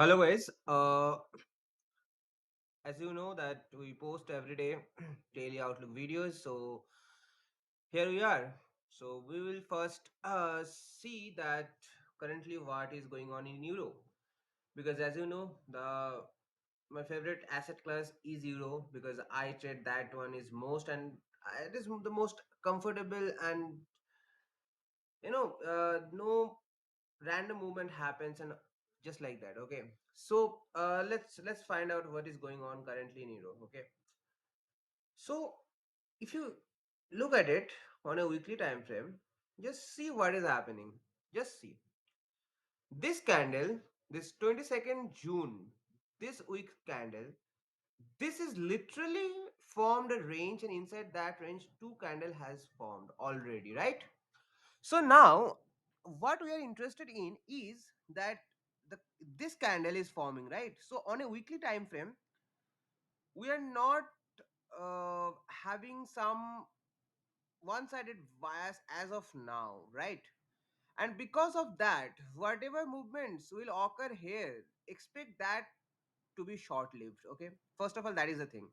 Hello guys. As you know that we post every day daily outlook videos. So here we are. So we will first see that currently what is going on in euro, because as you know the my favorite asset class is euro, because I trade that one is most, and it is the most comfortable, and no random movement happens and just like that. Okay, so let's find out what is going on currently in euro. Okay, so if you look at it on a weekly time frame, just see what is happening. Just see this candle, this 22nd June, this week candle, this is literally formed a range, and inside that range two candle has formed already, right? So now what we are interested in is that this candle is forming, right? So on a weekly time frame, we are not having some one-sided bias as of now, right? And because of that, whatever movements will occur here, expect that to be short-lived. Okay, first of all, that is the thing.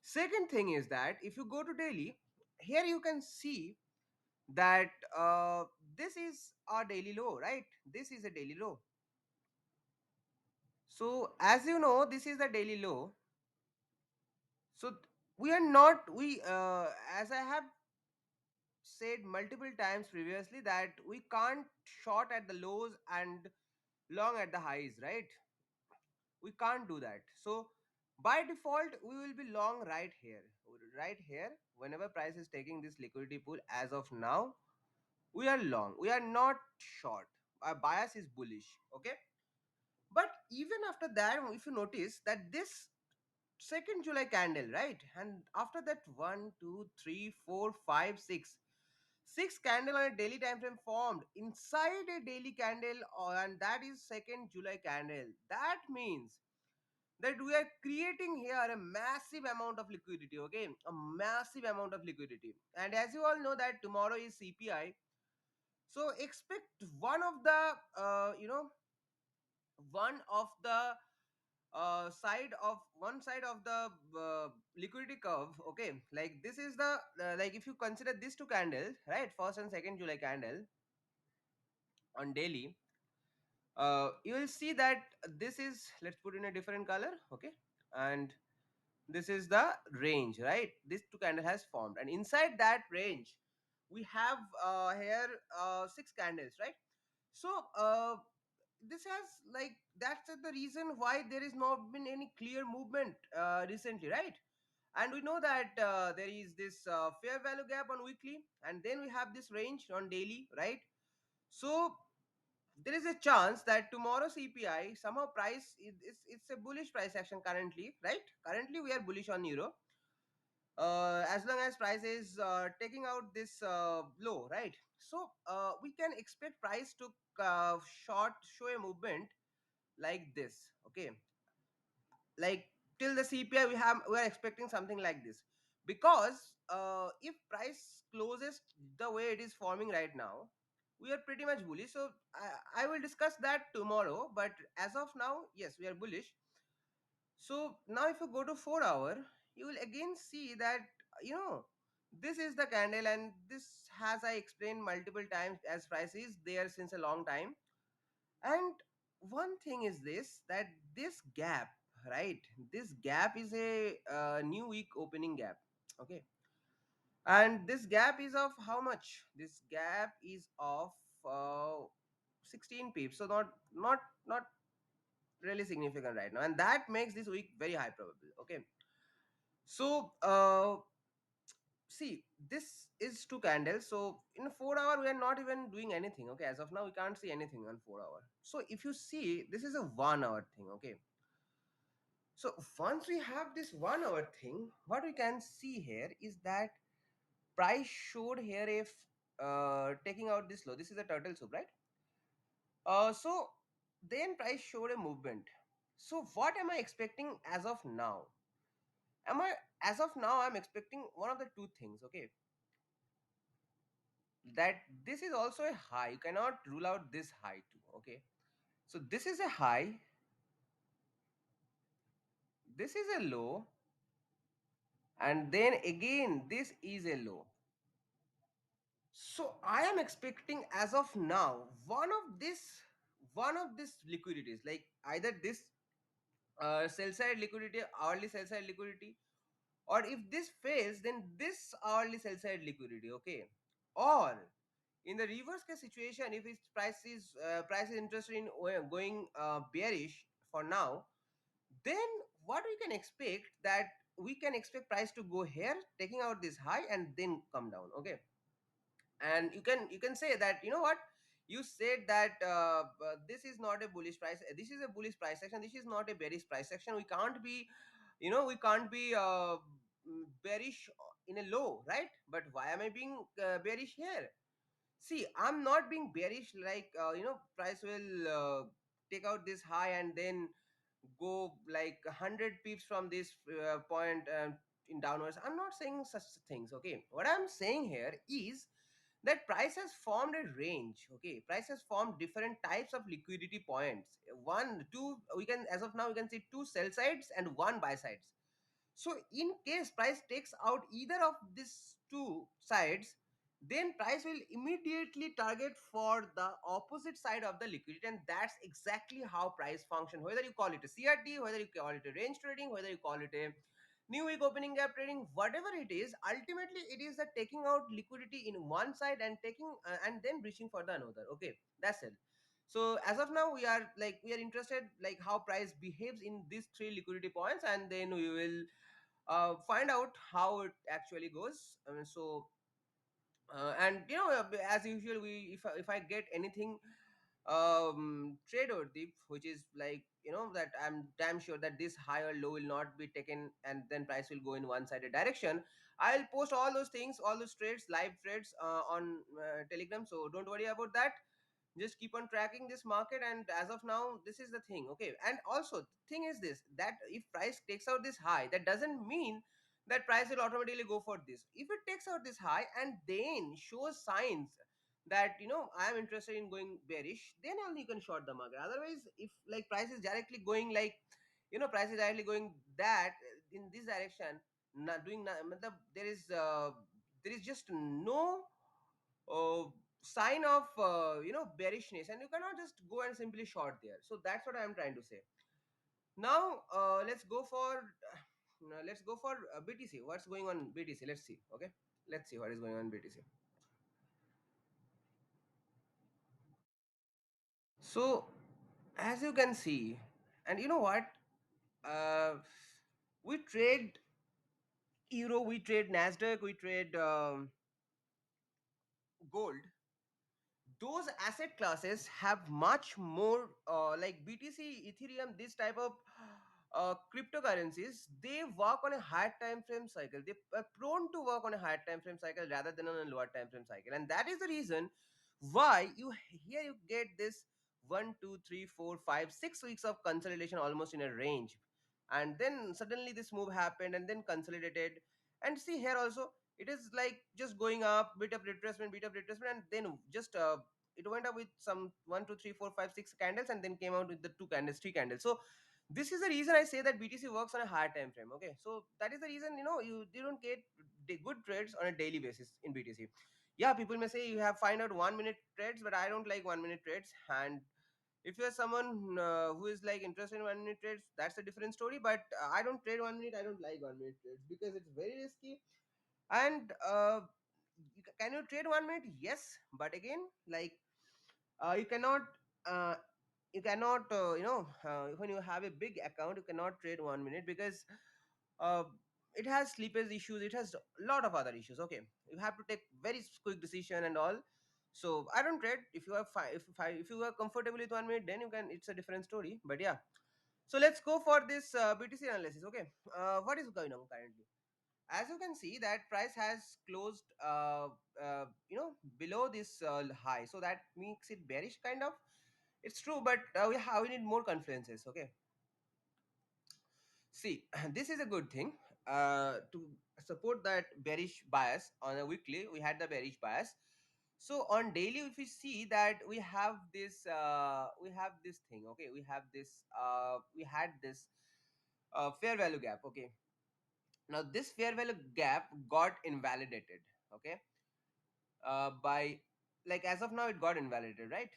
Second thing is that if you go to daily, here you can see that this is our daily low, right? This is a daily low. So as you know, this is the daily low. So we are not, we as I have said multiple times previously, that we can't short at the lows and long at the highs, right? We can't do that. So by default we will be long right here. Right here, whenever price is taking this liquidity pool, as of now we are long, we are not short. Our bias is bullish. Okay, but even after that, if you notice that this 2nd July candle, right, and after that, one, two, three, four, five, six candle on a daily time frame formed inside a daily candle, and that is 2nd July candle. That means that we are creating here a massive amount of liquidity. Okay, a massive amount of liquidity. And as you all know that tomorrow is CPI, so expect one of the one side of the liquidity curve. Okay, like this is the like if you consider these two candles, right, 1st and 2nd July candle on daily, you will see that this is, let's put in a different color. Okay, and this is the range, right? This two candle has formed, and inside that range we have here six candles, right? So this has, like, that's the reason why there is not been any clear movement recently, right? And we know that there is this fair value gap on weekly, and then we have this range on daily, right? So there is a chance that tomorrow CPI somehow price it's a bullish price action currently, right? Currently we are bullish on euro, as long as price is taking out this low, right? So we can expect price to short show a movement like this. Okay, like till the CPI we are expecting something like this, because if price closes the way it is forming right now, we are pretty much bullish. So I will discuss that tomorrow, but as of now, yes, we are bullish. So now if you go to 4 hour, you will again see that, you know, this is the candle, and this has, I explained multiple times, as price is there since a long time. And one thing is this, that this gap, right, this gap is a new week opening gap. Okay, and this gap is of how much? This gap is of uh, 16 pips, so not really significant right now, and that makes this week very high probable. Okay, so see, this is two candles. So in 4 hour we are not even doing anything. Okay, as of now we can't see anything on 4 hour. So if you see, this is a 1 hour thing. Okay, so once we have this 1 hour thing, what we can see here is that price showed here, if taking out this low, this is a turtle soup, right? So then price showed a movement. So what am I expecting as of now? Am I As of now I'm expecting one of the two things. Okay, that this is also a high, you cannot rule out this high too. Okay, so this is a high, this is a low, and then again this is a low. So I am expecting as of now one of this liquidities, like either this sell side liquidity, hourly sell side liquidity, or if this fails, then this hourly sell side liquidity, okay. Or in the reverse case situation, if its price is interested in going bearish for now, then what we can expect, that we can expect price to go here taking out this high and then come down, okay. And you can say that, you know what, you said that this is not a bullish price, this is a bullish price action, this is not a bearish price action, we can't be, we can't be bearish in a low, right? But why am I being bearish here? See, I'm not being bearish like, price will take out this high and then go like 100 pips from this point in downwards. I'm not saying such things, okay. What I'm saying here is that price has formed a range, okay. Price has formed different types of liquidity points, one two, we can, as of now we can see two sell sides and one buy sides. So in case price takes out either of these two sides, then price will immediately target for the opposite side of the liquidity, and that's exactly how price function, whether you call it a CRT, whether you call it a range trading, whether you call it a new week opening gap trading, whatever it is, ultimately it is the taking out liquidity in one side and taking and then reaching for the another, okay. That's it. So as of now we are interested like how price behaves in these three liquidity points, and then we will find out how it actually goes. And as usual, we if I get anything trade or dip, which is like, that I'm damn sure that this high or low will not be taken and then price will go in one sided direction, I'll post all those things, all those trades, live trades on Telegram, so don't worry about that. Just keep on tracking this market, and as of now this is the thing, okay. And also the thing is this, that if price takes out this high, that doesn't mean that price will automatically go for this. If it takes out this high and then shows signs that, I am interested in going bearish, then only you can short the market. Otherwise, if like price is directly going like, price is directly going that in this direction, not doing matlab, there is just no sign of bearishness, and you cannot just go and simply short there. So that's what I am trying to say. Now let's go for BTC. What's going on BTC? Let's see, okay. Let's see what is going on BTC. So as you can see, and you know what, uh, we trade euro, we trade Nasdaq, we trade gold. Those asset classes have much more like BTC, Ethereum, this type of cryptocurrencies. They work on a higher time frame cycle, they are prone to work on a higher time frame cycle rather than on a lower time frame cycle, and that is the reason why you get this 1 2 3 4 5 6 weeks of consolidation almost in a range, and then suddenly this move happened and then consolidated. And see here also, it is like just going up, bit of retracement, and then just it went up with some 1 2 3 4 5 6 candles, and then came out with the two candles, three candles. So this is the reason I say that BTC works on a higher time frame, okay. So that is the reason, you don't get the good trades on a daily basis in BTC. Yeah, people may say you have find out 1 minute trades, but I don't like 1 minute trades. And if you're someone who is like interested in 1 minute trades, that's a different story. But I don't trade 1 minute, I don't like 1 minute trades because it's very risky. And can you trade 1 minute? Yes, but again, like you cannot when you have a big account, you cannot trade 1 minute because uh, it has slippage issues, it has a lot of other issues, okay. You have to take very quick decision and all. So I don't trade. If you are if you are comfortable with 1 minute, then you can, it's a different story. But yeah, so let's go for this BTC analysis, okay. What is going on currently? As you can see that price has closed below this high, so that makes it bearish kind of. It's true, but we need more confluences, okay. See, this is a good thing to support that bearish bias. On a weekly we had the bearish bias. So on daily, if we see that we have this thing, okay. We have this we had this fair value gap. Okay, now this fair value gap got invalidated. Okay, by, like, as of now it got invalidated, right?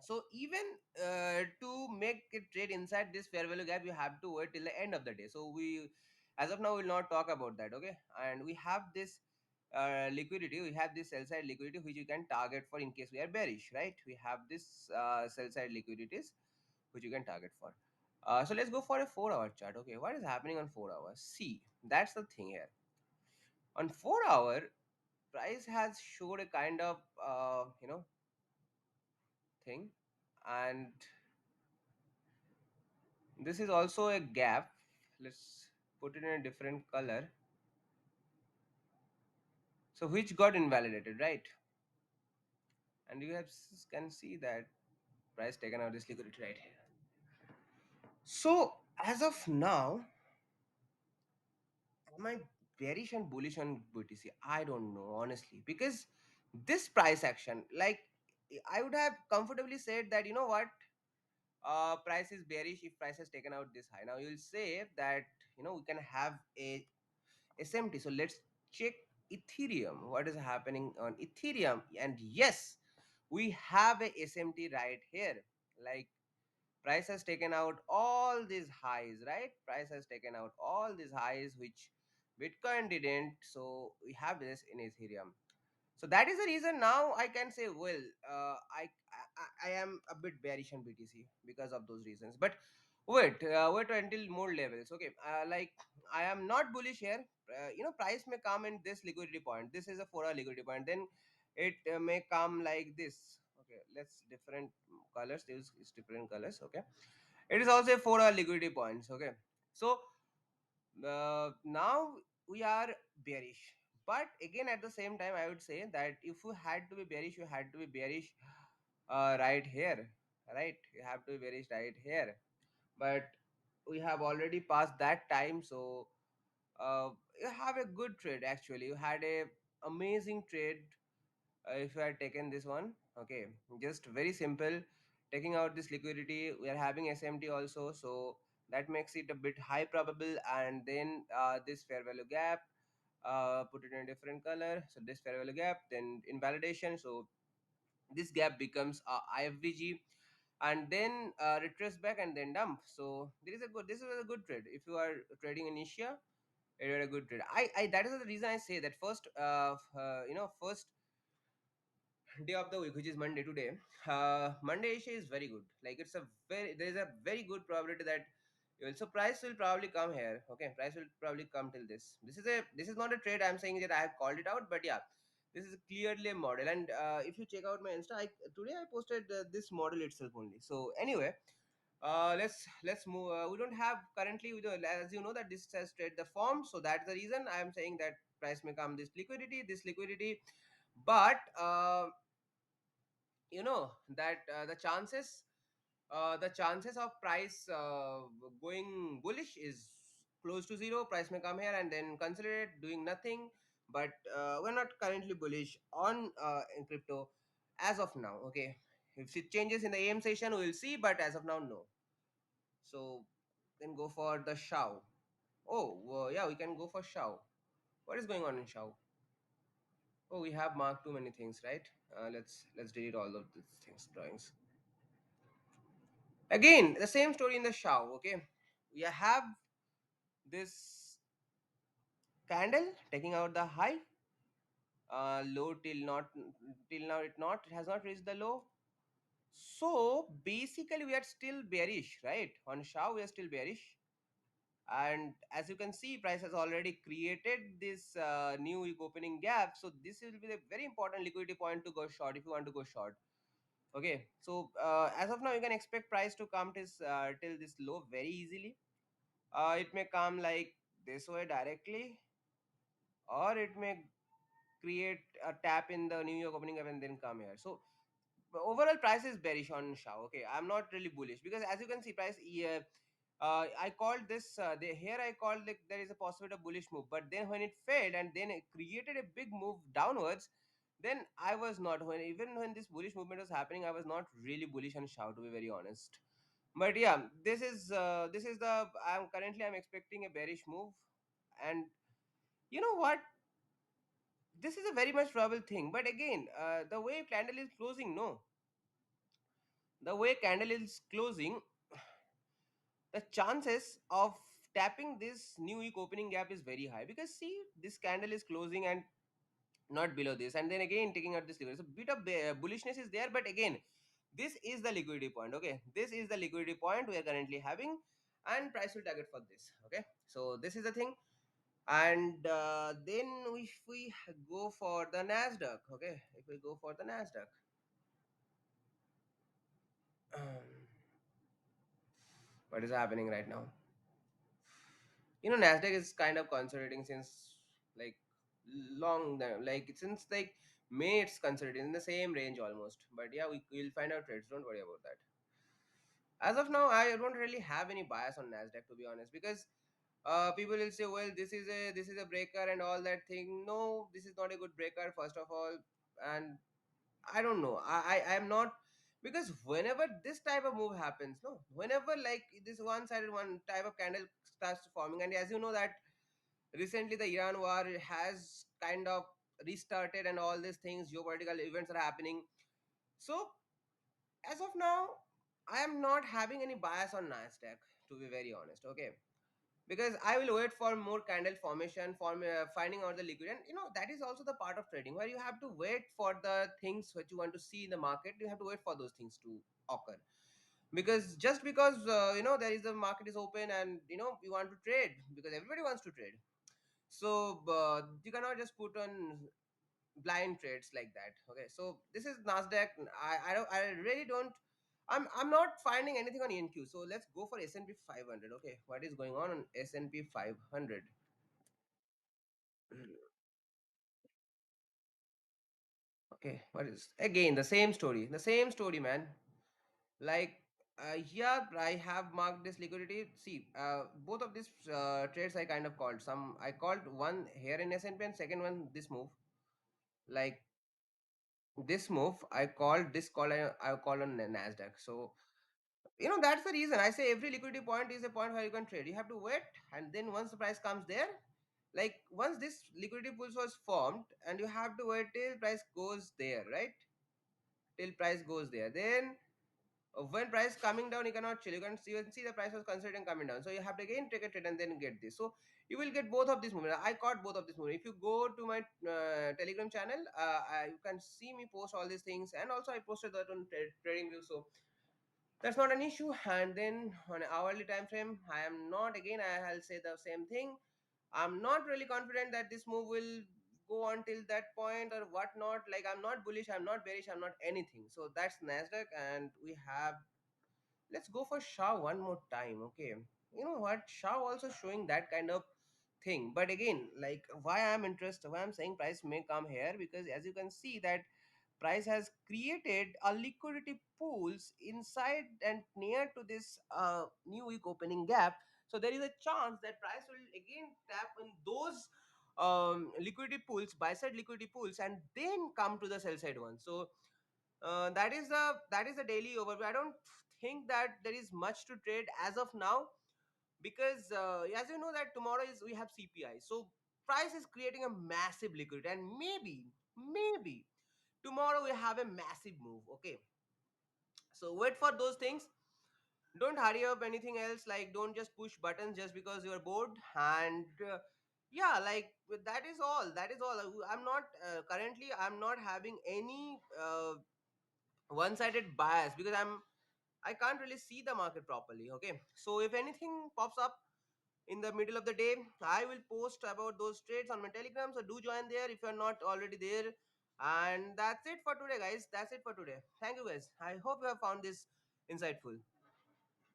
So even to make it trade inside this fair value gap, you have to wait till the end of the day. So we, as of now, will not talk about that. Okay, and we have this liquidity, we have this sell side liquidity which you can target for in case we are bearish, right? We have this sell side liquidities which you can target for. So let's go for a 4 hour chart. Okay, what is happening on 4 hours? See, that's the thing here. On 4 hour, price has showed a kind of thing, and this is also a gap. Let's put it in a different color. So which got invalidated, right? And you have can see that price taken out this liquidity right here. So as of now, am I bearish and bullish on BTC? I don't know honestly, because this price action, like, I would have comfortably said that, you know what, price is bearish if price has taken out this high. Now you'll say that, we can have a SMT. So let's check Ethereum. What is happening on Ethereum? And yes, we have a SMT right here. Like, price has taken out all these highs, right? Price has taken out all these highs which Bitcoin didn't. So we have this in Ethereum. So that is the reason now I can say, well, I am a bit bearish on BTC because of those reasons. But wait until more levels. Okay, like, I am not bullish here. Price may come in this liquidity point. This is a 4 hour liquidity point. Then it may come like this. Okay, let's different colors. This is different colors. Okay, it is also a 4 hour liquidity points. Okay, so now we are bearish, but again at the same time I would say that if you had to be bearish, you had to be bearish right here, right? You have to be bearish right here, but we have already passed that time. So you have a good trade. Actually, you had a amazing trade if you had taken this one. Okay, just very simple, taking out this liquidity. We are having SMT also, so that makes it a bit high probable. And then this fair value gap, put it in a different color. So this fair value gap, then invalidation. So this gap becomes IFVG, and then retrace back and then dump. So this is a good trade if you are trading in Asia. It was a good trade. I That is the reason I say that first, first day of the week, which is Monday today. Monday Asia is very good. Like, there is a very good probability that also price will probably come here. Okay, price will probably come till this. This is not a trade. I'm saying that I have called it out, but yeah, this is clearly a model. And if you check out my Insta, today I posted this model itself only. So anyway, let's move. We don't have currently, as you know, that this has trade the form. So that's the reason I am saying that price may come this liquidity, but that the chances of price going bullish is close to zero. Price may come here and then consider doing nothing, but we're not currently bullish on in crypto as of now. Okay, if it changes in the AM session, we'll see, but as of now, no. So then go for the Shao. Oh, yeah, we can go for Shao. What is going on in Shao? Oh, we have marked too many things, right? Let's delete all of these things, drawings. Again, the same story in the Shao. Okay, we have this candle taking out the high, low till now it has not reached the low. So basically, we are still bearish, right? On Shao, we are still bearish, and as you can see, price has already created this new opening gap. So this will be a very important liquidity point to go short if you want to go short. Okay, so as of now, you can expect price to come till this low very easily. It may come like this way directly, or it may create a tap in the New York opening gap and then come here. So overall, price is bearish on Shao. Okay, I'm not really bullish because as you can see, price, yeah, I called this here I called, like, there is a possibility of bullish move, but then when it failed and then it created a big move downwards, then I was not, when even when this bullish movement was happening, I was not really bullish on Shao, to be very honest. But yeah, this is the I'm expecting a bearish move. And you know what, this is a very much probable thing. But again, the way candle is closing, no, the way candle is closing, the chances of tapping this new week opening gap is very high, because see, this candle is closing and not below this, and then again taking out this liquidity. So bit of bullishness is there, but again, this is the liquidity point. Okay, this is the liquidity point we are currently having, and price will target for this. Okay, so this is the thing. And then if we go for the Nasdaq, okay, if we go for the Nasdaq, what is happening right now? Nasdaq is kind of consolidating since like like since like May. It's consolidating in the same range almost. But yeah, we'll find out trades, don't worry about that. As of now, I don't really have any bias on Nasdaq, to be honest, because people will say, well, this is a breaker and all that thing. No, this is not a good breaker, first of all. And I don't know. I am not, because whenever this type of move happens, no, whenever like this one-sided one type of candle starts forming, and as you know that recently the Iran war has kind of restarted, and all these things, geopolitical events are happening. So as of now, I am not having any bias on Nasdaq, to be very honest. Okay, because I will wait for more candle formation for finding out the liquid, and that is also the part of trading where you have to wait for the things which you want to see in the market. You have to wait for those things to occur, because just because there is the market is open, and you want to trade because everybody wants to trade. So you cannot just put on blind trades like that. Okay, so this is Nasdaq. I really don't. I'm not finding anything on ENQ. So let's go for S&P 500. Okay, what is going on S&P 500? Okay, what is again the same story? The same story, man. Like here, I have marked this liquidity. See, both of these trades I kind of called. I called one here in S&P, and second one this move. Like this move, I called this call. I called on Nasdaq. So that's the reason I say every liquidity point is a point where you can trade. You have to wait, and then once the price comes there, like once this liquidity pools was formed, and you have to wait till price goes there, right? Till price goes there, then when price coming down, you cannot chill. You can see the price was considering coming down, so you have to again take a trade and then get this. So you will get both of these movements. I caught both of these movements. If you go to my Telegram channel, you can see me post all these things, and also I posted that on trading view. So that's not an issue. And then on an hourly time frame, I am not, again I'll say the same thing. I'm not really confident that this move will go until that point or whatnot. Like, I'm not bullish, I'm not bearish, I'm not anything. So that's Nasdaq. And we have, let's go for Shaw one more time. Okay, you know what, Shaw also showing that kind of thing. But again, like, why I'm saying price may come here, because as you can see that price has created a liquidity pools inside and near to this new week opening gap. So there is a chance that price will again tap in those liquidity pools, buy side liquidity pools, and then come to the sell side one. So that is the daily overview. I don't think that there is much to trade as of now, because as you know that tomorrow is we have CPI. So price is creating a massive liquidity, and maybe tomorrow we have a massive move. Okay, so wait for those things. Don't hurry up anything else. Like, don't just push buttons just because you're bored. And yeah, like, that is all. I'm not currently, I'm not having any one-sided bias, because I can't really see the market properly. Okay, so if anything pops up in the middle of the day, I will post about those trades on my Telegram. So do join there if you're not already there. And that's it for today, guys. That's it for today. Thank you, guys. I hope you have found this insightful.